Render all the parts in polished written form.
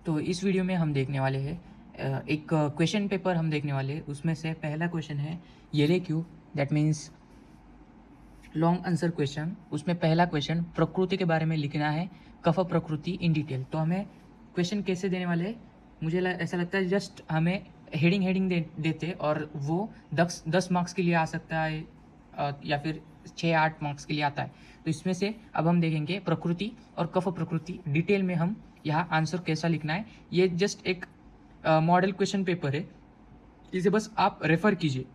तो इस वीडियो में हम देखने वाले हैं एक क्वेश्चन पेपर हम देखने वाले हैं। उसमें से पहला क्वेश्चन है येले Q, that means long answer question. उसमें पहला क्वेश्चन प्रकृति के बारे में लिखना है, कफ प्रकृति इन डिटेल। तो हमें क्वेश्चन कैसे देने वाले हैं, मुझे ऐसा लगता है जस्ट हमें हेडिंग देते और वो 10 मार्क्स के लिए आ सकता है या फिर 6-8 मार्क्स के लिए आता है। तो इसमें से अब हम देखेंगे प्रकृति और कफ प्रकृति डिटेल में हम यहाँ आंसर कैसा लिखना है। ये जस्ट एक मॉडल क्वेश्चन पेपर है, इसे बस आप रेफ़र कीजिए।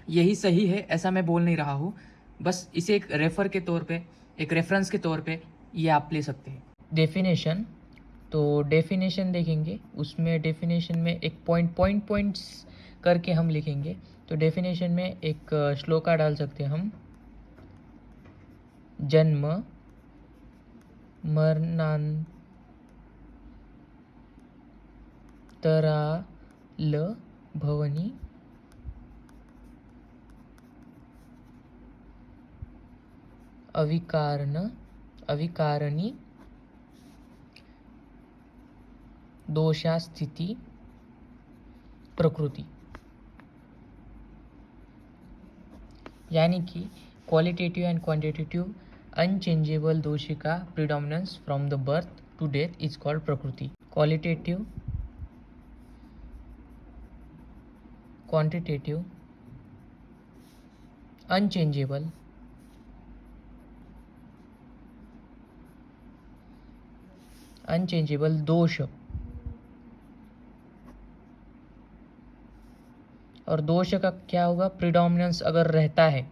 यही सही है ऐसा मैं बोल नहीं रहा हूँ, बस इसे एक रेफ़र के तौर पे, एक रेफरेंस के तौर पे ये आप ले सकते हैं। डेफिनेशन, तो डेफिनेशन देखेंगे, उसमें डेफिनेशन में एक पॉइंट्स करके हम लिखेंगे। तो डेफिनेशन में एक श्लोका डाल सकते हैं हम, जन्म मरणांतराल भवनी अविकारणी दोषा स्थिति प्रकृति। यानी कि qualitative and quantitative unchangeable dosha का predominance from the birth to death is called prakriti. Qualitative, quantitative, unchangeable dosha, और दोष का क्या होगा, प्रिडोमिनेंस अगर रहता है,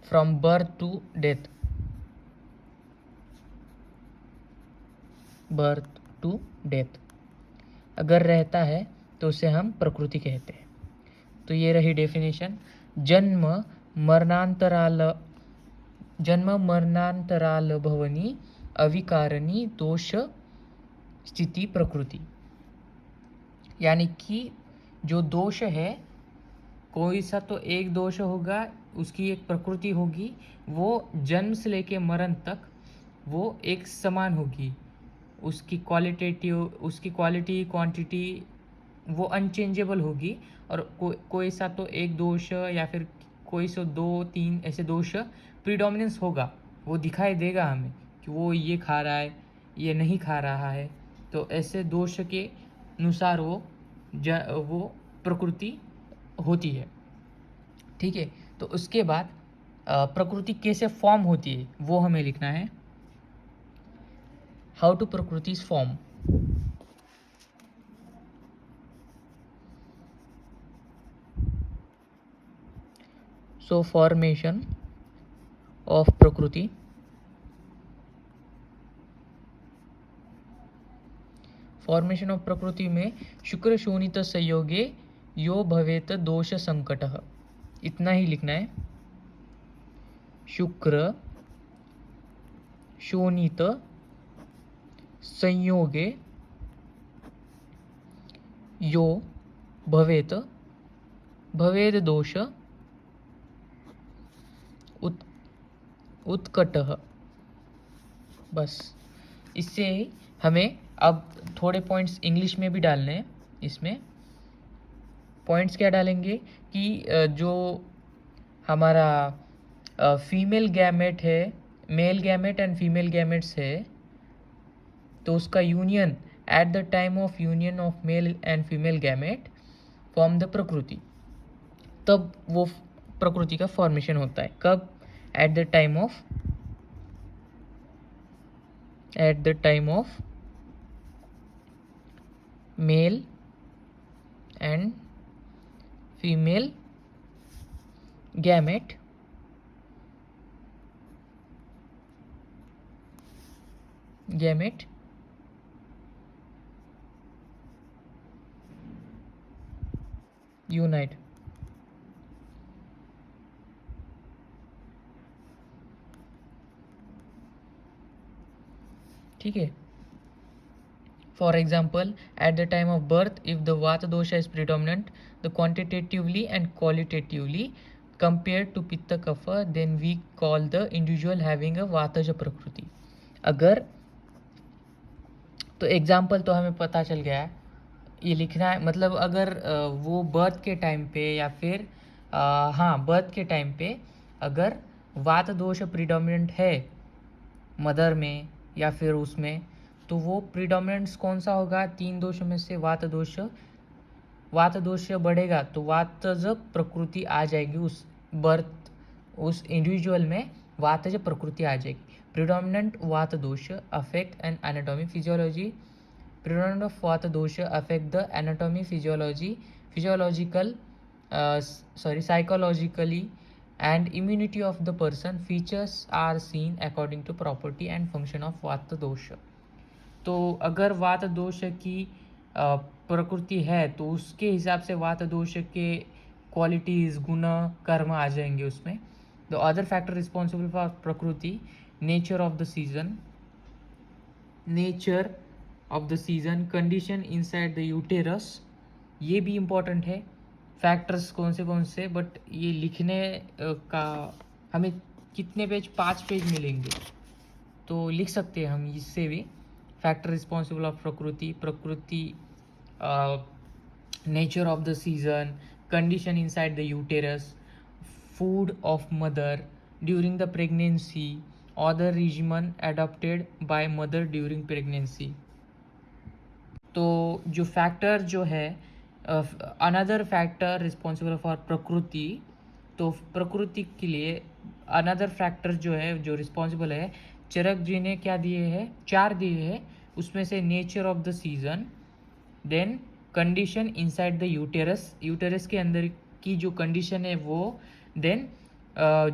फ्रॉम बर्थ टू डेथ, अगर रहता है तो उसे हम प्रकृति कहते हैं। तो ये रही डेफिनेशन। जन्म मरणांतराल भवनी अविकारणी दोष स्थिति प्रकृति। यानी कि जो दोष है, कोई सा तो एक दोष होगा, उसकी एक प्रकृति होगी, वो जन्म से लेके मरण तक वो एक समान होगी। उसकी क्वालिटी क्वांटिटी वो अनचेंजेबल होगी। और कोई सा तो एक दोष या फिर कोई सो 2-3 ऐसे दोष प्रीडोमिनेंस होगा, वो दिखाई देगा हमें कि वो ये खा रहा है, ये नहीं खा रहा है। तो ऐसे दोष के अनुसार वो प्रकृति होती है। ठीक है, तो उसके बाद प्रकृति कैसे फॉर्म होती है वो हमें लिखना है। हाउ टू प्रकृति फॉर्म। सो फॉर्मेशन ऑफ प्रकृति, फॉर्मेशन ऑफ प्रकृति में शुक्र शोणित संयोगे यो भवेत दोष संकटः, इतना ही लिखना है। शुक्र शोणित संयोगे यो भवेद दोष उत्कटः। बस इससे हमें अब थोड़े पॉइंट्स इंग्लिश में भी डालने हैं। इसमें पॉइंट्स क्या डालेंगे कि जो हमारा फीमेल गैमेट है, male gamete and female gametes है, तो उसका union at the time of union of male and female gamete form the prakriti. तब वो प्रकृति का फॉर्मेशन होता है। कब? At the time of male and female gamete unite. ठीक है। For example, at the time of birth, if the vata dosha is predominant, the quantitatively and qualitatively compared to pitta kapha, then we call the individual having a वातज प्रकृति. अगर तो example तो हमें पता चल गया है, ये लिखना है मतलब अगर वो बर्थ के टाइम पे या फिर हाँ बर्थ के टाइम पे अगर वात दोष प्रीडोमिनेंट है मदर में या फिर उसमें, तो वो प्रीडोमिनेंस कौन सा होगा, 3 दोषों में से वात दोष बढ़ेगा तो वातज प्रकृति आ जाएगी उस बर्थ उस इंडिविजुअल में वातज प्रकृति आ जाएगी. प्रीडोमिनेंट वात दोष affect and anatomy physiology. Predominant of वात दोष affect the anatomy psychologically and immunity of the person. Features are seen according to property and function of वात दोष. तो अगर वात दोष की प्रकृति है तो उसके हिसाब से वात दोष के क्वालिटीज़ गुण कर्म आ जाएंगे उसमें. The other factor responsible for prakriti, nature of the season, condition inside the uterus. ये भी इम्पोर्टेंट है. फैक्टर्स कौन से बट ये लिखने का हमें कितने पेज, 5 पेज मिलेंगे तो लिख सकते हैं हम इससे भी. Factor responsible of prakriti, nature of the season, condition inside the uterus, food of mother during the pregnancy, other regimen adopted by mother during pregnancy. तो जो फैक्टर जो है अनदर फैक्टर रिस्पॉन्सिबल फॉर प्रकृति, तो प्रकृति के लिए अनदर फैक्टर जो है जो रिस्पॉन्सिबल है, चरक जी ने क्या दिए हैं, 4 दिए हैं. उसमें से nature of the season, then condition inside the uterus के अंदर की जो कंडीशन है वो, देन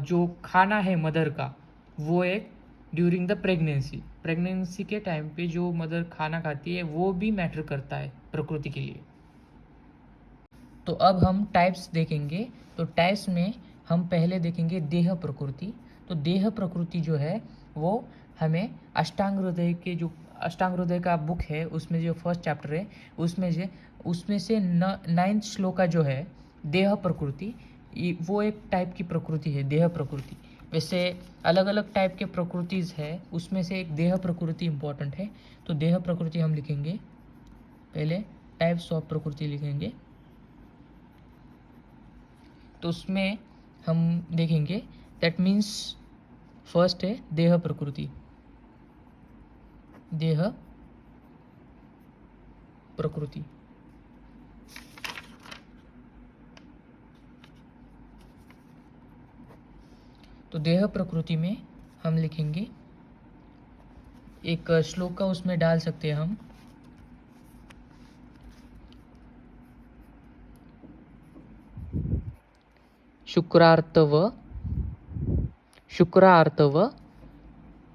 जो खाना है मदर का वो एक, ड्यूरिंग द प्रेगनेंसी के टाइम पे जो मदर खाना खाती है वो भी मैटर करता है प्रकृति के लिए. तो अब हम टाइप्स देखेंगे. तो टाइप्स में हम पहले देखेंगे देह प्रकृति. तो देह प्रकृति जो है वो हमें अष्टांग हृदय का बुक है उसमें जो फर्स्ट चैप्टर है उसमें से 9th श्लोका जो है देह प्रकृति, वो एक टाइप की प्रकृति है देह प्रकृति. वैसे अलग अलग टाइप के प्रकृतिज है, उसमें से एक देह प्रकृति इम्पोर्टेंट है. तो देह प्रकृति हम लिखेंगे, पहले टाइप्स ऑफ प्रकृति लिखेंगे. तो उसमें हम देखेंगे दैट मीन्स फर्स्ट है देह प्रकृति. तो देह प्रकृति में हम लिखेंगे एक श्लोक का उसमें डाल सकते हैं हम. शुक्रार्तव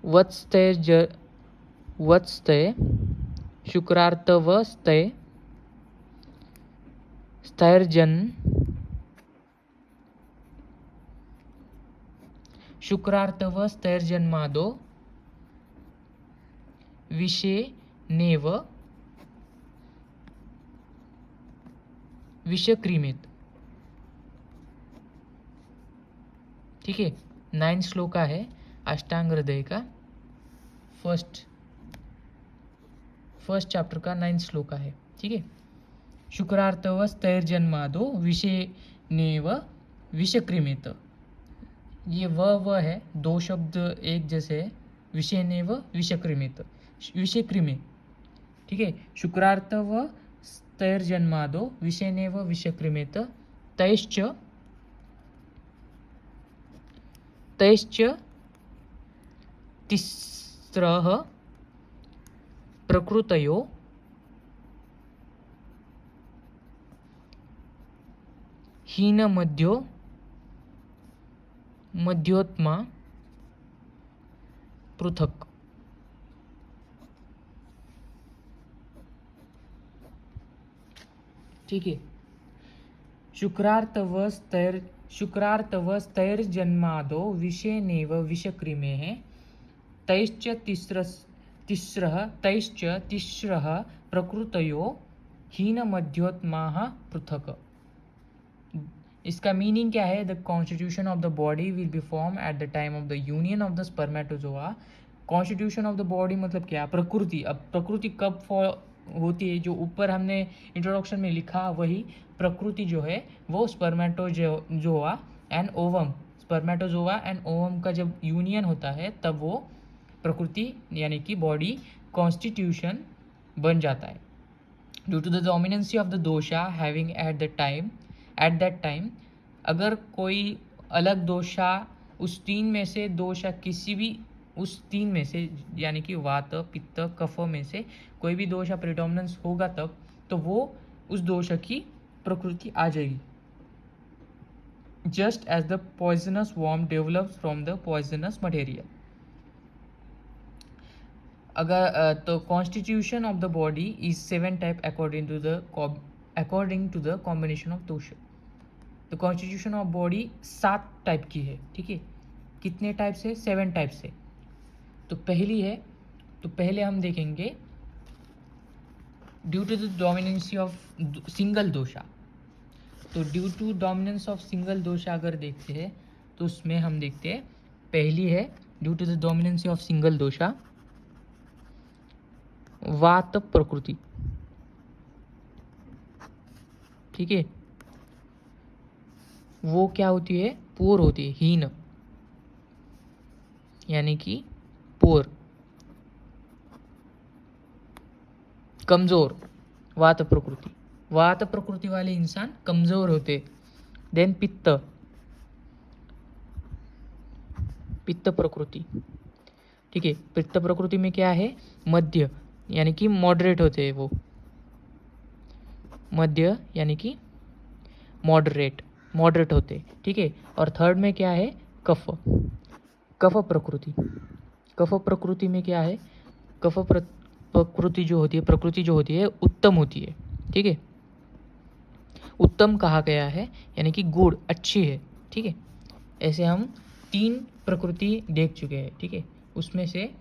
वत्स्तय शुक्रार्तवस्तय स्थैर्जन शुक्रार्तवस्तैर्जन्मादो विषेनेव विषक्रीमेत. ठीक है, 9 श्लोका है अष्टांग हृदय का, फर्स्ट चैप्टर का 9 श्लोका है. ठीक है, शुक्रार्तवस्तैर्जन्मादो विषेनेव विषक्रीमेत. ये व है, 2 शब्द एक जैसे है, विषेनेव विषक्रीमेत, विषक्रीमे. ठीक है, शुक्रार्तवस्तैर्जन्मादो विषेनेव विषक्रीमेत. तैश्च तिस्रः प्रकृतयो मध्योत्मा पृथक. ठीक है, शुक्रार्तवस्तैर्जन्मादो विषेनेव विषक्रीमेः. तैश्च तिस्रः प्रकृतयो हीनमध्योत्माः पृथक. इसका मीनिंग क्या है? The constitution of the body will be form eight the time of the union of the spermatozoa. Constitution of the body मतलब क्या? प्रकृति। अब प्रकृति कब होती है? जो ऊपर हमने इंट्रोडक्शन में लिखा वही प्रकृति जो है वो spermatozoa and ovum, spermatozoa and ovum का जब यूनियन होता है तब वो प्रकृति यानी कि बॉडी कॉन्स्टिट्यूशन बन जाता है। Due to the dominancy of the dosha having at that time, अगर कोई अलग दोषा उस तीन में से दोषा किसी भी उस तीन में से यानी कि वात पित्त कफ में से कोई भी दोषा प्रिडोमिनेंस होगा तब तो वो उस दोषा की प्रकृति आ जाएगी। Just as the poisonous worm develops from the poisonous material. अगर तो constitution of the body is 7 type according to the combination of dosha. तो कॉन्स्टिट्यूशन ऑफ बॉडी 7 टाइप की है, ठीक है। कितने टाइप से? 7 टाइप से। तो पहली है, तो पहले हम देखेंगे due to the dominancy of single dosha. तो due to dominance of single dosha अगर देखते हैं तो उसमें हम देखते हैं पहली है due to the dominancy of single dosha vata प्रकृति, ठीक है। वो क्या होती है? पोर होती है, हीन यानी कि पोर, कमजोर। वात प्रकृति वाले इंसान कमजोर होते। देन पित्त प्रकृति, ठीक है। पित्त प्रकृति में क्या है? मध्य यानी कि मॉडरेट होते हैं वो, मध्य यानी कि मॉडरेट होते, ठीक है। और थर्ड में क्या है? कफ प्रकृति में क्या है? प्रकृति जो होती है उत्तम होती है, ठीक है। उत्तम कहा गया है यानी कि गुड, अच्छी है, ठीक है। ऐसे हम 3 प्रकृति देख चुके हैं, ठीक है। उसमें से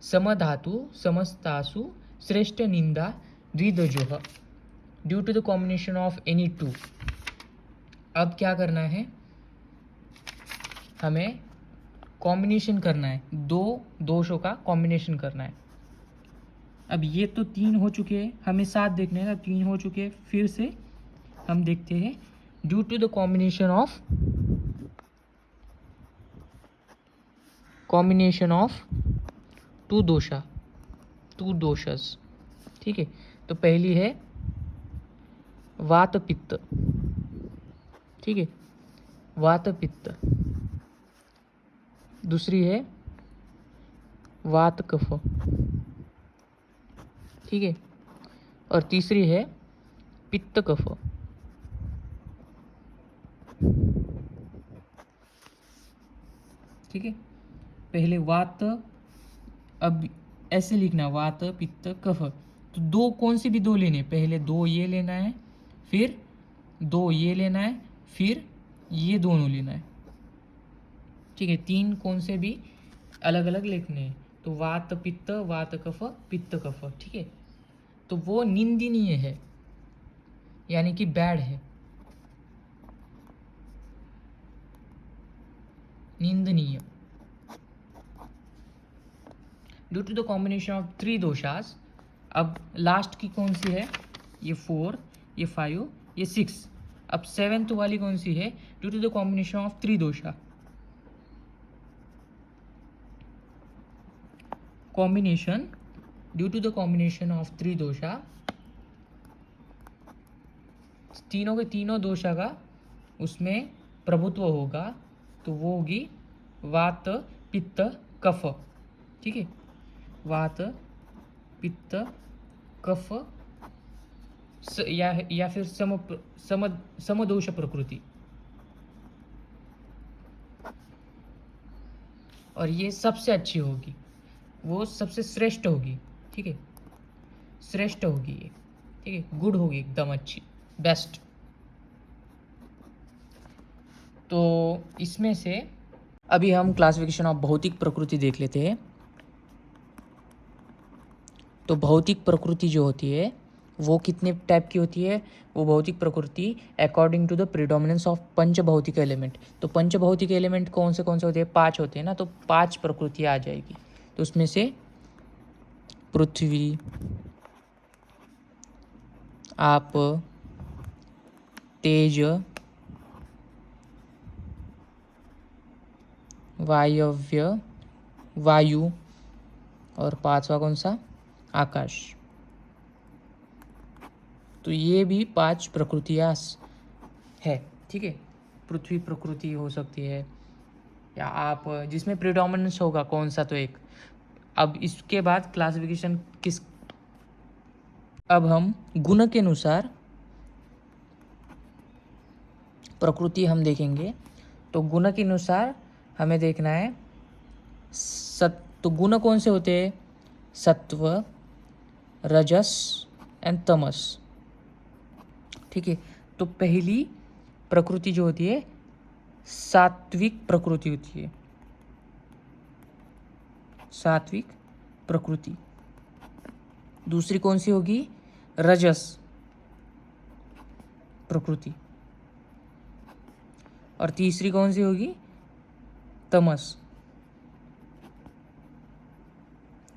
समधातु समस्तासु श्रेष्ठ निंदा द्विदजोह due to the combination of any 2। अब क्या करना है? हमें कॉम्बिनेशन करना है, 2 दोषों का कॉम्बिनेशन करना है। अब ये तो 3 हो चुके हैं, हमें 7 देखने हैं। 3 हो चुके हैं, फिर से हम देखते हैं due to the combination of 2 doshas, ठीक है। तो पहली है वात पित्त, ठीक है, वात पित्त। दूसरी है वात कफ, ठीक है। और तीसरी है पित्त कफ, ठीक है। पहले वात, अब ऐसे लिखना वात पित्त कफ। तो 2 कौन से भी 2 लेने? पहले 2 ये लेना है, फिर 2 ये लेना है, फिर ये दोनों लेना है, ठीक है। 3 कौन से भी अलग अलग लिखने हैं। तो वात कफ पित्त कफ, ठीक है। तो वो निंदनीय है यानी कि बैड है, निंदनीय। Due to the combination of 3 doshas. अब लास्ट की कौन सी है? ये 4, ये 5, ये 6। अब 7th वाली कौन सी है? Due to the combination of 3 dosha. Combination due to the combination of 3 dosha, तीनों के तीनों दोषा का उसमें प्रभुत्व होगा, तो वो होगी वात पित्त कफ, ठीक है। वात पित्त कफ या फिर समदोष प्रकृति। और ये सबसे अच्छी होगी, वो सबसे श्रेष्ठ होगी, ठीक है। श्रेष्ठ होगी ये, ठीक है, गुड होगी, एकदम अच्छी, बेस्ट। तो इसमें से अभी हम क्लासिफिकेशन ऑफ भौतिक प्रकृति देख लेते हैं। तो भौतिक प्रकृति जो होती है वो कितने टाइप की होती है? वो भौतिक प्रकृति according to the predominance of panch bhautik element. तो पंच भौतिक एलिमेंट कौन से होते हैं? 5 होते हैं ना, तो 5 प्रकृतियाँ आ जाएगी। तो उसमें से पृथ्वी, आप, तेज, वायव्य, वायु, और 5वां कौन सा? आकाश। तो ये भी 5 प्रकृतियाँ है, ठीक है। पृथ्वी प्रकृति हो सकती है, या आप जिसमें प्रिडोमिनेंस होगा कौन सा तो एक। अब इसके बाद क्लासिफिकेशन किस, अब हम गुण के अनुसार प्रकृति हम देखेंगे। तो गुण के अनुसार हमें देखना है तो गुण कौन से होते हैं? सत्व, रजस एंड तमस, ठीक है। तो पहली प्रकृति जो होती है सात्विक प्रकृति होती है, सात्विक प्रकृति। दूसरी कौन सी होगी? रजस प्रकृति। और तीसरी कौन सी होगी? तमस,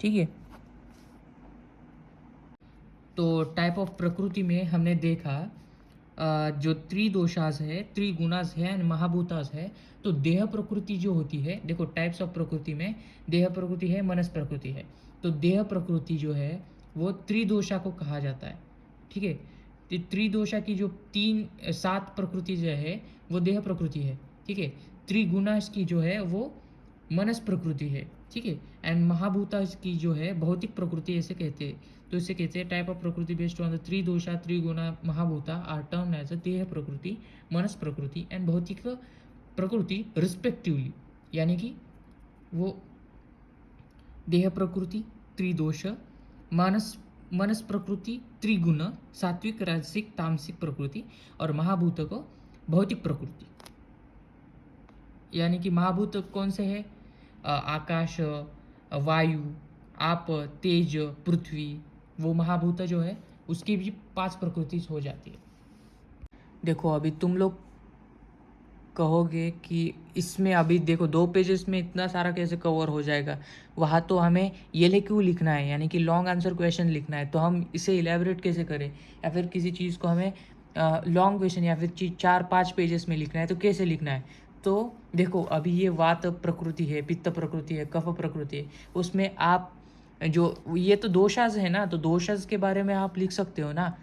ठीक है। तो टाइप ऑफ प्रकृति में हमने देखा जो त्रिदोषास है, त्रिगुणास है एंड महाभूतास है। तो देह प्रकृति जो होती है, देखो टाइप्स ऑफ प्रकृति में देह प्रकृति है, मनस प्रकृति है। तो देह प्रकृति जो है वो त्रिदोषा को कहा जाता है, ठीक है। तो त्रिदोषा की जो 7 प्रकृति जो है वो देह प्रकृति है, ठीक है। त्रिगुणास की जो है वो मनस प्रकृति है, ठीक है। एंड महाभूता की जो है भौतिक प्रकृति ऐसे कहते हैं। तो इसे कहते हैं type of prakriti based on the tridosha, triguna, mahabhuta are termed as a deha prakriti, मनस प्रकृति एंड भौतिक प्रकृति रिस्पेक्टिवली। यानी कि वो देह प्रकृति त्रिदोष, मनस प्रकृति त्रिगुण, सात्विक, राजसिक, तामसिक प्रकृति, और महाभूत को भौतिक प्रकृति। यानी कि महाभूत कौन से है? आकाश, वायु, आप, तेज, पृथ्वी, वो महाभूत जो है उसकी भी 5 प्रकृति हो जाती है। देखो अभी तुम लोग कहोगे कि इसमें अभी देखो 2 पेजेस में इतना सारा कैसे कवर हो जाएगा? वहाँ तो हमें ये क्यों लिखना है, यानी कि लॉन्ग आंसर क्वेश्चन लिखना है। तो हम इसे इलेबोरेट कैसे करें? या फिर किसी चीज़ को हमें लॉन्ग क्वेश्चन या फिर 4-5 पेजेस में लिखना है, तो कैसे लिखना है? तो देखो अभी ये वात प्रकृति है, पित्त प्रकृति है, कफ प्रकृति है, उसमें आप जो ये तो दोषाज है ना, तो दोषाज के बारे में आप लिख सकते हो ना।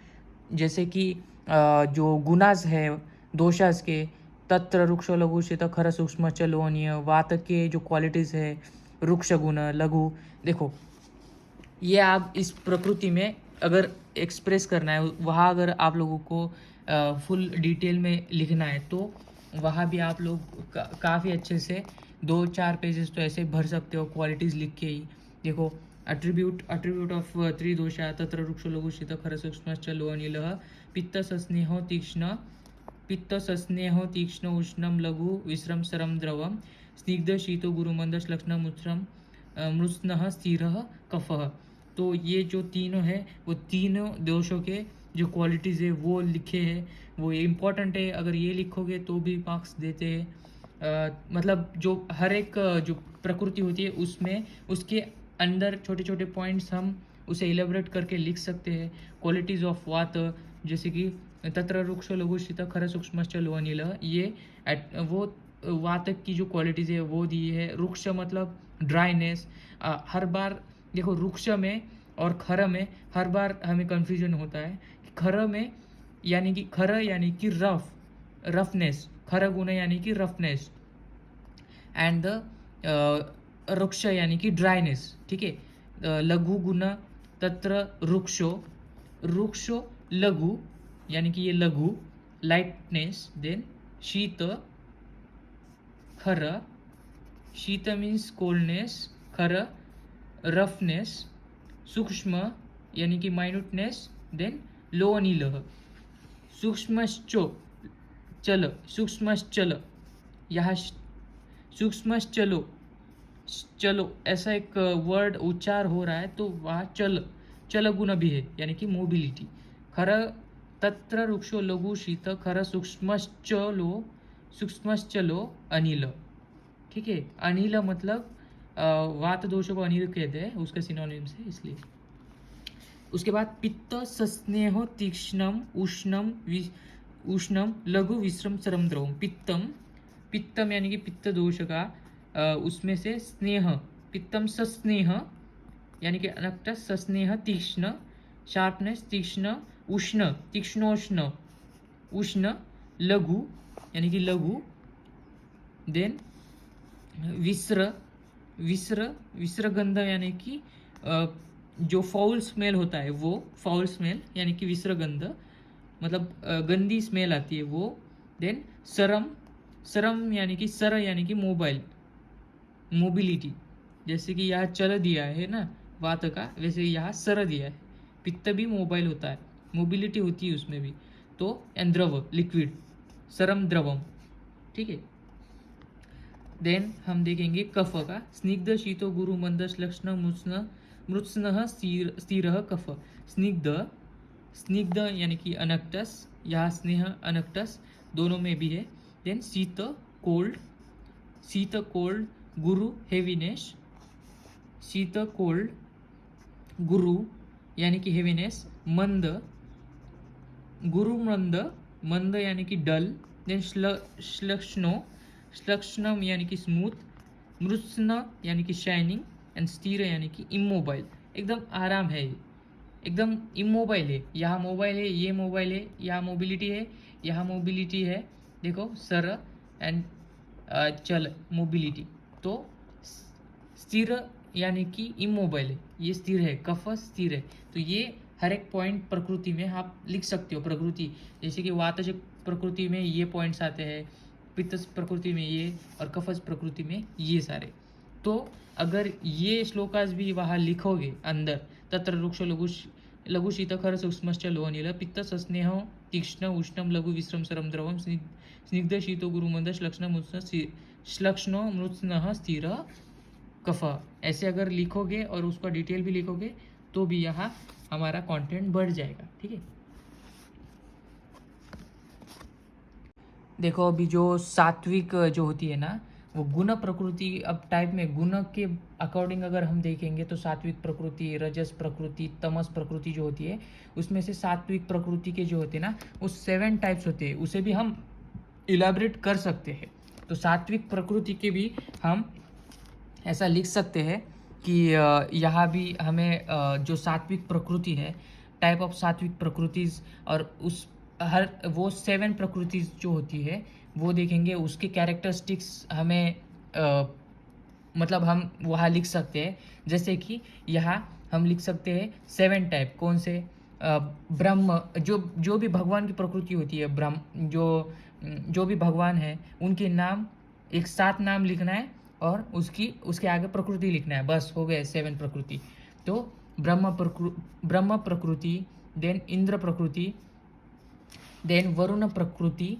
जैसे कि जो गुणाज है दोषाज के, तत्र रुक्ष लघु शीत खर सूक्ष्म चलोनीय, वात के जो क्वालिटीज़ है रुक्ष गुण लघु। देखो ये आप इस प्रकृति में अगर एक्सप्रेस करना है, वहाँ अगर आप लोगों को फुल डिटेल में लिखना है, तो वहाँ भी आप लोग काफ़ी अच्छे से 2-4 पेजेस तो ऐसे भर सकते हो क्वालिटीज़ लिख के ही। देखो अट्रीब्यूट ऑफ त्रिदोषा, तत्र रुक्ष लघु शीत खर सूक्ष्म लोहनीलः, पित्त सस्नेह तीक्ष्ण उष्णम लघु विश्रम सरम द्रवम, स्निग्ध शीतो गुरुमंद श्लक्ष्ण मुश्रम मृत्स्नः स्थिरः कफः। तो ये जो तीनों है वो तीनों दोषों के जो क्वालिटीज़ है वो लिखे हैं, वो इम्पॉर्टेंट है। अगर ये लिखोगे तो भी मार्क्स देते हैं। मतलब जो हर एक जो प्रकृति होती है उसमें उसके अंदर छोटे छोटे पॉइंट्स हम उसे इलेबोरेट करके लिख सकते हैं। क्वालिटीज़ ऑफ वात, जैसे कि तत्र रुक्ष लघु शीत खर सूक्ष्मश्च लोहनील, ये वो वातक की जो क्वालिटीज़ है वो दी है। रुक्ष मतलब ड्राइनेस। हर बार देखो रुक्ष में और खर में हर बार हमें कन्फ्यूजन होता है कि खर में यानी कि रफनेस, खर गुण यानी कि रफनेस, एंड द रुक्ष यानी कि ड्राइनेस, ठीक है। लघु गुण तत्र रुक्षो लघु यानी कि ये लघु, लाइटनेस। देन शीत, खर, शीत मीन्स कोल्डनेस, खर रफनेस, सूक्ष्म यानी कि माइन्यूटनेस, देन लोअनिलः, सूक्ष्मश्चल, यहाँ चलो ऐसा एक वर्ड उच्चार हो रहा है, तो वहाँ चल गुण भी है, यानी कि मोबिलिटी। खर तत्र वृक्षो लघु शीत खर सूक्ष्मश्चलो अनिल। ठीक है, अनिल मतलब वात दोषों को अनिल कहते हैं, उसके सिनोनिम्स है इसलिए। उसके बाद पित्त सस्नेह तीक्ष्णम उष्णम उष्णम लघु विश्रम चरम द्रवम। पित्तम यानी कि पित्त दोष का उसमें से स्नेह, पित्तम सस्नेह यानी कि अनक्त, सस्नेह तीक्ष्ण शार्पनेस, तीक्ष्ण उष्ण तीक्ष्णोष्ण उष्ण लघु यानी कि लघु, देन विस्रगंध यानी कि जो फाउल स्मेल होता है वो, फाउल स्मेल यानी कि विस्रगंध मतलब गंदी स्मेल आती है वो। देन सरम यानी कि सर यानी कि मोबाइल, मोबिलिटी, जैसे कि यहाँ चल दिया है ना वात का, वैसे यहाँ सर दिया है। पित्त भी मोबाइल होता है, मोबिलिटी होती है उसमें भी। तो एंड द्रव लिक्विड, सरम द्रवम। ठीक है, देन हम देखेंगे कफ का, स्निग्ध शीतो गुरु मंद श्लक्ष्ण मृत्स्न स्थिर कफ। स्निग्ध यानी कि अनक्टस, यहाँ स्नेह अनक्टस दोनों में भी है। देन शीत कोल्ड गुरु हेवीनेस, शीत कोल्ड गुरु यानी कि हेवीनेस, मंद गुरु मंद यानी कि डल। देन श्लक्ष्णम यानी कि स्मूथ, मृत्स्न यानी कि शाइनिंग, एंड स्थिर यानी कि इमोबाइल, एकदम आराम है, एकदम इमोबाइल है। यहाँ मोबाइल है, ये मोबाइल है, यहाँ मोबिलिटी है, यहाँ मोबिलिटी है, देखो सर एंड चल मोबिलिटी। तो स्थिर यानी कि इमोबाइल है, ये स्थिर है, कफ स्थिर है। तो ये हर एक पॉइंट प्रकृति में आप लिख सकते हो। प्रकृति जैसे कि वातज प्रकृति में ये पॉइंट्स आते हैं, पित्त प्रकृति में ये, और कफज प्रकृति में ये सारे। तो अगर ये श्लोकास भी वहाँ लिखोगे अंदर, तत्र वृक्ष लघु शीत खर सूक्ष्मश्च लोहनील पित्त सस्नेह तीक्ष्ण उष्णम लघु विश्रम सरम द्रवम स्निग्ध शीतो गुरुमंद श्लक्ष्णो मृत्स्न स्थिर कफ। ऐसे अगर लिखोगे और उसका डिटेल भी लिखोगे तो भी यहाँ हमारा कंटेंट बढ़ जाएगा। ठीक है, देखो अभी जो सात्विक जो होती है ना, वो गुण प्रकृति, अब टाइप में गुण के अकॉर्डिंग अगर हम देखेंगे तो सात्विक प्रकृति, रजस प्रकृति, तमस प्रकृति जो होती है, उसमें से सात्विक प्रकृति के जो होते हैं ना वो 7 टाइप्स होते हैं, उसे भी हम इलाबरेट कर सकते हैं। तो सात्विक प्रकृति के भी हम ऐसा लिख सकते हैं कि यहाँ भी हमें जो सात्विक प्रकृति है, टाइप ऑफ सात्विक प्रकृतिज, और उस हर वो 7 प्रकृतिज जो होती है वो देखेंगे, उसके कैरेक्टरिस्टिक्स हमें मतलब हम वहाँ लिख सकते हैं। जैसे कि यहाँ हम लिख सकते हैं 7 टाइप, कौन से? ब्रह्म, जो भी भगवान की प्रकृति होती है, ब्रह्म जो भी भगवान है उनके नाम, एक 7 नाम लिखना है और उसके आगे प्रकृति लिखना है, बस हो गए 7 प्रकृति। तो ब्रह्म प्रकृति, देन इंद्र प्रकृति, देन वरुण प्रकृति,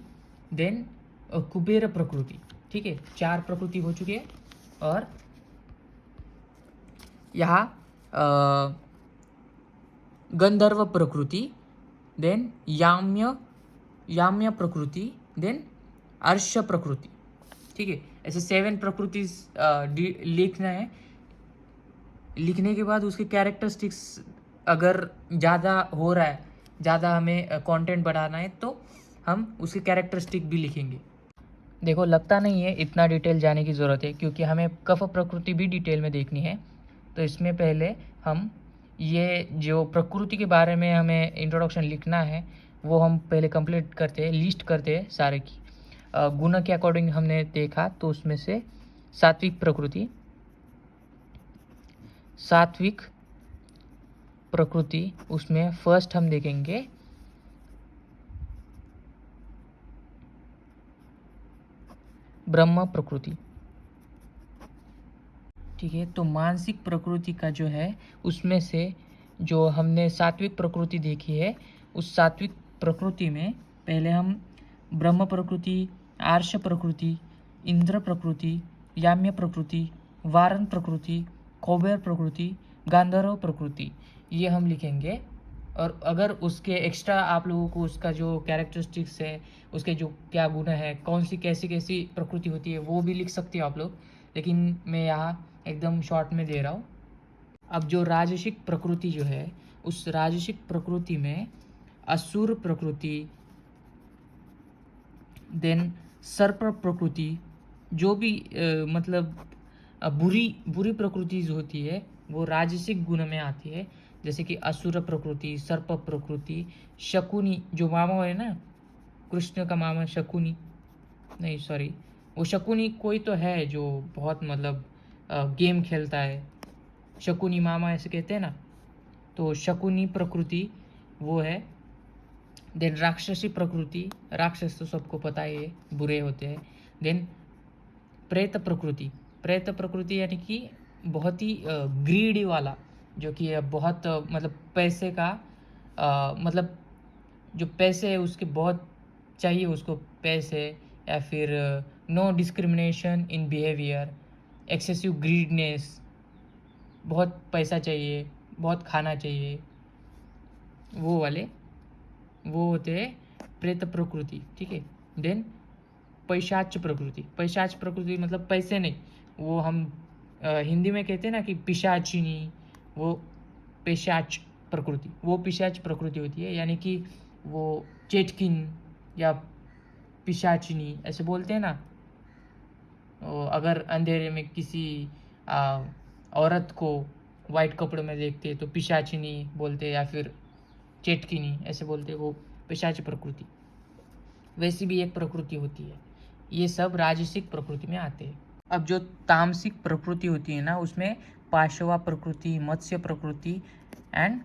देन कुबेर प्रकृति। ठीक है, 4 प्रकृति हो चुके हैं। और यहाँ गंधर्व प्रकृति, देन याम्य प्रकृति, देन अर्श प्रकृति। ठीक है, ऐसे 7 प्रकृति लिखना है। लिखने के बाद उसके कैरेक्टरिस्टिक्स अगर ज़्यादा हो रहा है, ज़्यादा हमें कंटेंट बढ़ाना है, तो हम उसके कैरेक्टरिस्टिक भी लिखेंगे। देखो लगता नहीं है इतना डिटेल जाने की ज़रूरत है, क्योंकि हमें कफ प्रकृति भी डिटेल में देखनी है। तो इसमें पहले हम ये जो प्रकृति के बारे में हमें इंट्रोडक्शन लिखना है वो हम पहले कंप्लीट करते हैं, लिस्ट करते हैं सारे की। गुण के अकॉर्डिंग हमने देखा तो उसमें से सात्विक प्रकृति उसमें फर्स्ट हम देखेंगे ब्रह्म प्रकृति। ठीक है, तो मानसिक प्रकृति का जो है उसमें से जो हमने सात्विक प्रकृति देखी है, उस सात्विक प्रकृति में पहले हम ब्रह्म प्रकृति, आर्ष प्रकृति, इंद्र प्रकृति, याम्य प्रकृति, वारण प्रकृति, कुबेर प्रकृति, गांधर्व प्रकृति, ये हम लिखेंगे और अगर उसके एक्स्ट्रा आप लोगों को उसका जो कैरेक्टरिस्टिक्स है, उसके जो क्या गुण है, कौन सी कैसी कैसी प्रकृति होती है, वो भी लिख सकते हो आप लोग, लेकिन मैं यहाँ एकदम शॉर्ट में दे रहा हूँ। अब जो राजसिक प्रकृति जो है, उस राजसिक प्रकृति में असुर प्रकृति, देन सर्प प्रकृति, जो भी मतलब बुरी प्रकृति जो होती है वो राजसिक गुण में आती है। जैसे कि असुर प्रकृति, सर्प प्रकृति, शकुनी जो मामा है ना, कृष्ण का मामा शकुनी, नहीं सॉरी, वो शकुनी कोई तो है जो बहुत मतलब गेम खेलता है, शकुनी मामा ऐसे कहते हैं ना, तो शकुनी प्रकृति वो है। देन राक्षसी प्रकृति, राक्षस तो सबको पता ही है बुरे होते हैं। देन प्रेत प्रकृति, प्रेत प्रकृति यानी कि बहुत ही ग्रीडी वाला, जो कि बहुत मतलब पैसे का मतलब जो पैसे है उसके बहुत चाहिए उसको पैसे, या फिर no discrimination in behaviour, excessive greediness, बहुत पैसा चाहिए, बहुत खाना चाहिए, वो वाले वो होते हैं प्रेत प्रकृति, ठीक है। देन पैशाच प्रकृति, पैशाच प्रकृति मतलब पैसे नहीं, वो हम हिंदी में कहते हैं ना कि पिशाचिनी, वो पेशाच प्रकृति, वो पिशाच प्रकृति होती है, यानी कि वो चेटकिन या पिशाचिनी ऐसे बोलते हैं ना। अगर अंधेरे में किसी औरत को वाइट कपड़े में देखते तो पिशाचिनी बोलते, या फिर चेटकिनी ऐसे बोलते, वो पिशाच प्रकृति। वैसी भी एक प्रकृति होती है। ये सब राजसिक प्रकृति में आते हैं। अब जो तामसिक प्रकृति होती है ना, उसमें पाशवा प्रकृति, मत्स्य प्रकृति एंड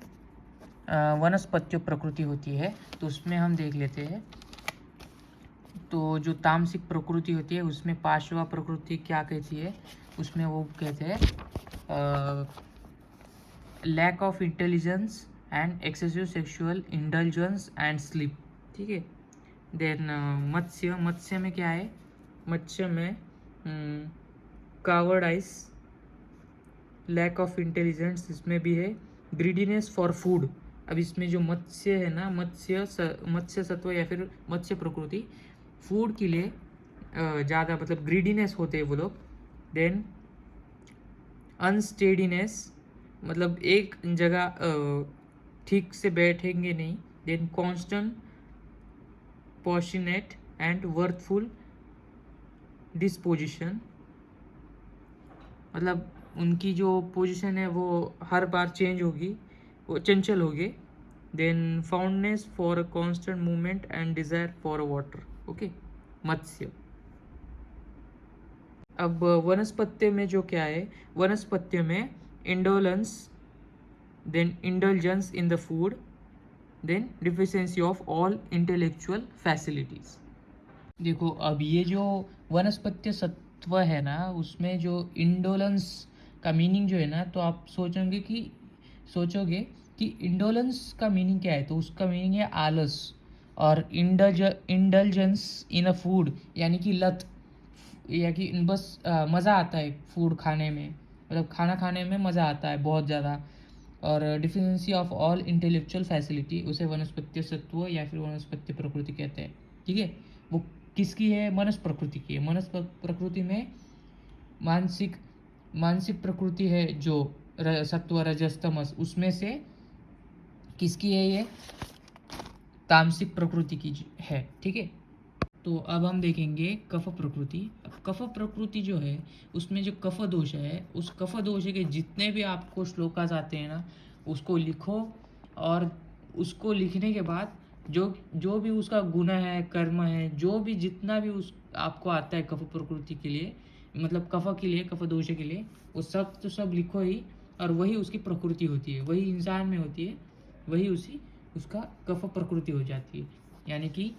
वनस्पत्य प्रकृति होती है। तो उसमें हम देख लेते हैं। तो जो तामसिक प्रकृति होती है उसमें पाशवा प्रकृति क्या कहती है, उसमें वो कहते हैं lack of intelligence and excessive sexual indulgence and sleep, ठीक है। देन मत्स्य, मत्स्य में क्या है, मत्स्य में कावर्डाइस, लैक ऑफ इंटेलिजेंस, इसमें भी है ग्रीडीनेस फॉर फूड। अब इसमें जो मत्स्य है ना, मत्स्य सत्व या फिर मत्स्य प्रकृति फूड के लिए ज़्यादा मतलब ग्रीडीनेस होते हैं वो लोग। देन अनस्टेडीनेस, मतलब एक जगह ठीक से बैठेंगे नहीं। Then constant passionate and worthful disposition, मतलब उनकी जो पोजीशन है वो हर बार चेंज होगी, वो चंचल होगी। Then fondness for a constant movement and desire for a water, okay, मत्स्य। अब वनस्पत्य में जो क्या है, वनस्पत्य में indolence, then indulgence in the food, then deficiency of all intellectual facilities. देखो अब ये जो वनस्पत्य सत्व है ना, उसमें जो इंडोलेंस का मीनिंग जो है ना, तो आप सोचोगे कि इंडोलेंस का मीनिंग क्या है, तो उसका मीनिंग है आलस। और इंडल्जेंस इन अ फूड यानी कि लत, या कि बस मज़ा आता है फूड खाने में, मतलब खाना खाने में मज़ा आता है बहुत ज़्यादा। और deficiency of all intellectual facility, उसे वनस्पत्य सत्व या फिर वनस्पत्य प्रकृति कहते हैं, ठीक है। वो किसकी है, मनुष्य प्रकृति की है। मनुष्य प्रकृति में मानसिक प्रकृति है जो सत्व रजस तमस, उसमें से किसकी है, ये तामसिक प्रकृति की है, ठीक है। तो अब हम देखेंगे कफ प्रकृति। अब कफ प्रकृति जो है उसमें जो कफ दोष है, उस कफ दोष के जितने भी आपको श्लोकास आते हैं ना, उसको लिखो, और उसको लिखने के बाद जो भी उसका गुण है, कर्म है, जो भी जितना भी उस आपको आता है कफ प्रकृति के लिए, मतलब कफ के लिए, कफ दोष के लिए, वो सब तो सब लिखो ही। और वही उसकी प्रकृति होती है, वही इंसान में होती है, वही उसका कफ प्रकृति हो जाती है। यानी कि